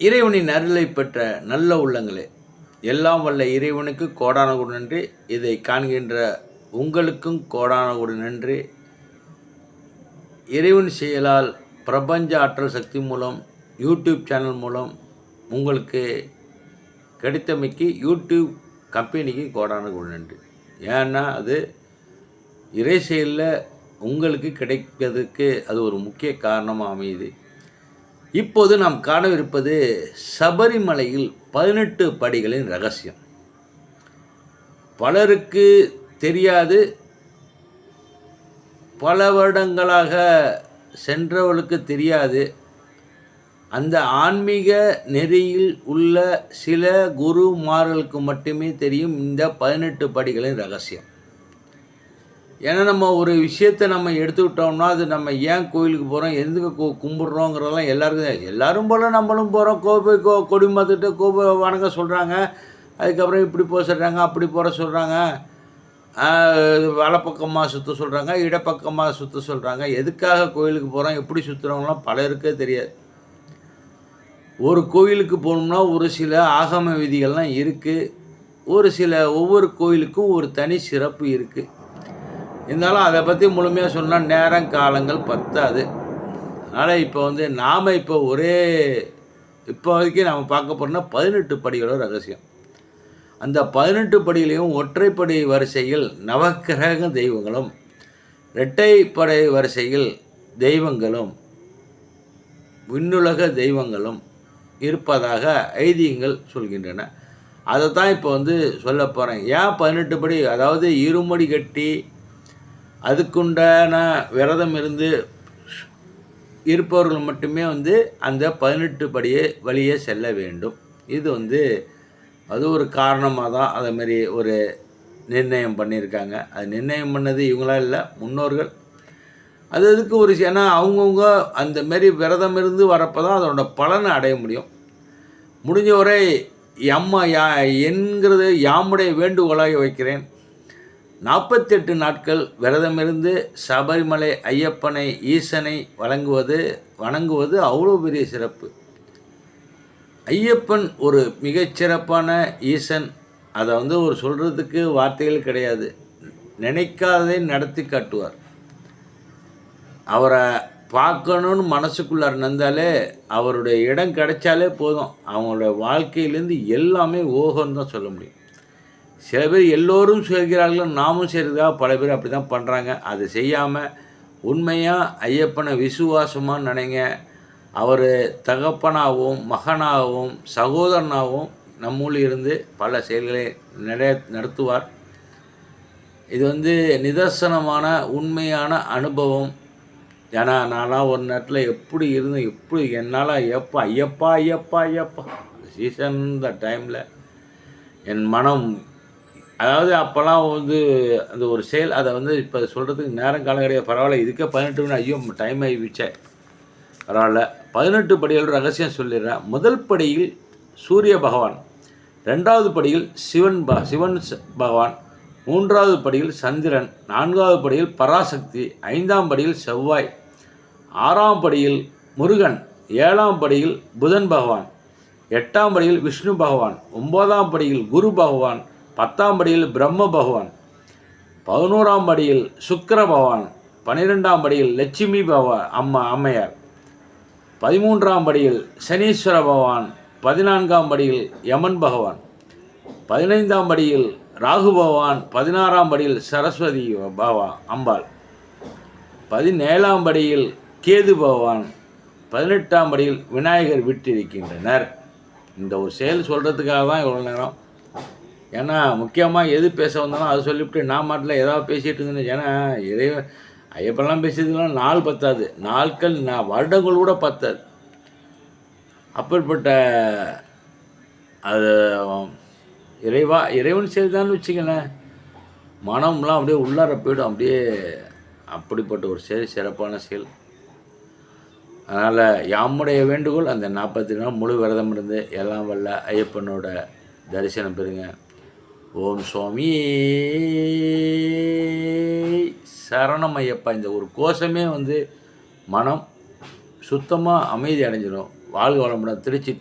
இறைவனின் அருளை பெற்ற நல்ல உள்ளங்களே, எல்லாம் வல்ல இறைவனுக்கு கோடான கோடி நன்றி. இதை காண்கின்ற உங்களுக்கும் கோடான கோடி நன்றி. இறைவன் செயலால் பிரபஞ்ச ஆற்றல் சக்தி மூலம் யூடியூப் சேனல் மூலம் உங்களுக்கு கிடைத்தமைக்கு யூடியூப் கம்பெனிக்கு கோடான கோடி நன்றி. ஏன்னா அது இறை செயலில் உங்களுக்கு கிடைக்கிறதுக்கு அது ஒரு முக்கிய காரணமாக அமையுது. இப்போது நாம் காணவிருப்பது சபரிமலையில் 18 படிகளின் ரகசியம். பலருக்கு தெரியாது. பல வருடங்களாக சென்றவர்களுக்கு தெரியாது. அந்த ஆன்மீக நெறியில் உள்ள சில குருமார்களுக்கு மட்டுமே தெரியும் இந்த 18 படிகளின் ரகசியம். ஏன்னா நம்ம ஒரு விஷயத்தை நம்ம எடுத்துக்கிட்டோம்னா அது நம்ம ஏன் கோயிலுக்கு போகிறோம், எதுக்கு கும்பிட்றோங்கிறதெல்லாம் எல்லாருக்கும் எல்லோரும் போல் நம்மளும் போகிறோம். போய் கொடி மாற்றிட்டு வணங்க சொல்கிறாங்க. அதுக்கப்புறம் இப்படி போக சொல்கிறாங்க, அப்படி போகிற சொல்கிறாங்க, வலப்பக்கமாக சுற்ற சொல்கிறாங்க, இடப்பக்கமாக சுற்ற சொல்கிறாங்க. எதுக்காக கோயிலுக்கு போகிறோம், எப்படி சுற்றுறவங்களாம் பலருக்கே தெரியாது. ஒரு கோயிலுக்கு போகணும்னா ஒரு சில ஆகம விதிகள்லாம் இருக்குது. ஒவ்வொரு கோயிலுக்கும் ஒரு தனி சிறப்பு இருக்குது. இருந்தாலும் அதை பற்றி முழுமையாக சொன்னால் நேரம் காலங்கள் பத்தாது. அதனால் இப்போ நாம் இப்போதைக்கு நாம் பார்க்க போகிறோம்னா 18 படிகளோட ரகசியம். அந்த 18 படிகளையும் ஒற்றைப்படை வரிசையில் நவக்கிரக தெய்வங்களும், இரட்டைப்படை வரிசையில் தெய்வங்களும், விண்ணுலக தெய்வங்களும் இருப்பதாக ஐதீகங்கள் சொல்கின்றன. அதை தான் இப்போ சொல்ல போகிறேன். ஏன் 18 படி? அதாவது இருமடி கட்டி அதுக்குண்டான விரதம் இருந்து இருப்பவர்கள் மட்டுமே அந்த 18 படியை வழியே செல்ல வேண்டும். இது அது ஒரு காரணமாக தான் அதேமாரி ஒரு நிர்ணயம் பண்ணியிருக்காங்க. அது நிர்ணயம் பண்ணது இவங்களாம் இல்லை, முன்னோர்கள். அதுக்கு ஒரு ஏன்னா அவங்கவுங்க அந்தமாரி விரதம் இருந்து வரப்போ தான் அதோட பலனை அடைய முடியும். முடிஞ்ச வரை என்கிறது யாமுடைய வேண்டுகோளாக வைக்கிறேன். 48 நாட்கள் விரதமிருந்து சபரிமலை ஐயப்பனை ஈசனை வணங்குவது அவ்வளோ பெரிய சிறப்பு. ஐயப்பன் ஒரு மிகச்சிறப்பான ஈசன். அதை ஒரு சொல்கிறதுக்கு வார்த்தைகள் கிடையாது. நினைக்காததை நடத்தி காட்டுவார். அவரை பார்க்கணுன்னு மனசுக்குள்ளார நந்தாலே அவருடைய இடம் கிடைச்சாலே போதும். அவங்களுடைய வாழ்க்கையிலேருந்து எல்லாமே ஓகோன்னு தான் சொல்ல முடியும். சில பேர் எல்லோரும் செய்கிறார்கள், நாமும் செய்கிறதா பல பேர் அப்படி தான் பண்ணுறாங்க. அது செய்யாமல் உண்மையாக ஐயப்பனை விசுவாசமாக நினைங்க. அவர் தகப்பனாகவும் மகனாகவும் சகோதரனாகவும் நம்மூரில் இருந்து பல செயல்களை நடத்துவார். இது நிதர்சனமான உண்மையான அனுபவம். ஏன்னா நான்லாம் ஒரு நேரத்தில் எப்படி இருந்தேன், எப்படி என்னால் ஐயப்பா சீசன் இந்த டைமில் என் மனம், அதாவது அப்போல்லாம் அந்த ஒரு செயல், அதை இப்போ சொல்கிறதுக்கு நேரம் காலம் கிடையாது. பரவாயில்ல, இதுக்கே 18 ஐயோ டைம் ஆகிவிச்சே, பரவாயில்ல. 18 படிகள் ரகசியம் சொல்லிடுறேன். முதல் படியில் சூரிய பகவான், 2வது படியில் சிவன் பகவான், 3வது படியில் சந்திரன், 4வது படியில் பராசக்தி, 5ஆம் படியில் செவ்வாய், 6ஆம் படியில் முருகன், 7ஆம் படியில் புதன் பகவான், 8ஆம் படியில் விஷ்ணு பகவான், 9ஆம் படியில் குரு பகவான், 10ஆம் படியில் பிரம்ம பகவான், 11ஆம் படியில் சுக்கிர பகவான், 12ஆம் படியில் லட்சுமி பகவான் அம்மையார், 13ஆம் படியில் சனீஸ்வர பகவான், 14ஆம் படியில் யமன் பகவான், 15ஆம் படியில் ராகு பகவான், 16ஆம் படியில் சரஸ்வதி பகவான் அம்பாள், 17ஆம் படியில் கேது பகவான், 18ஆம் படியில் விநாயகர் விட்டிருக்கின்றனர். இந்த ஒரு செயல் சொல்கிறதுக்காக தான் இவ்வளோ நேரம். ஏன்னா முக்கியமாக எது பேச வந்தாலும் அதை சொல்லிவிட்டு நான் மாட்டில் ஏதாவது பேசிகிட்டு இருந்தேன்னு. ஏன்னா ஐயப்பெல்லாம் பேசியதுலாம் நாள் பத்தாது, நாட்கள் வருடங்கள் கூட பத்தாது. அப்படிப்பட்ட அது இறைவன் செய்தான்னு வச்சுக்கலேன், மனம்லாம் அப்படியே உள்ளார போய்டும். அப்படிப்பட்ட ஒரு செயல், சிறப்பான செயல். அதனால் யாமுடைய வேண்டுகோள், அந்த 40 நாள் முழு விரதம் இருந்து எல்லாம் வல்ல ஐயப்பனோட தரிசனம் பெறுங்க. ஓம் சுவாமி சரணம் ஐயப்பா. இந்த ஒரு கோஷமே மனம் சுத்தமாக அமைதி அடைஞ்சிடும். வாழ்க வளமுடன். திருச்சி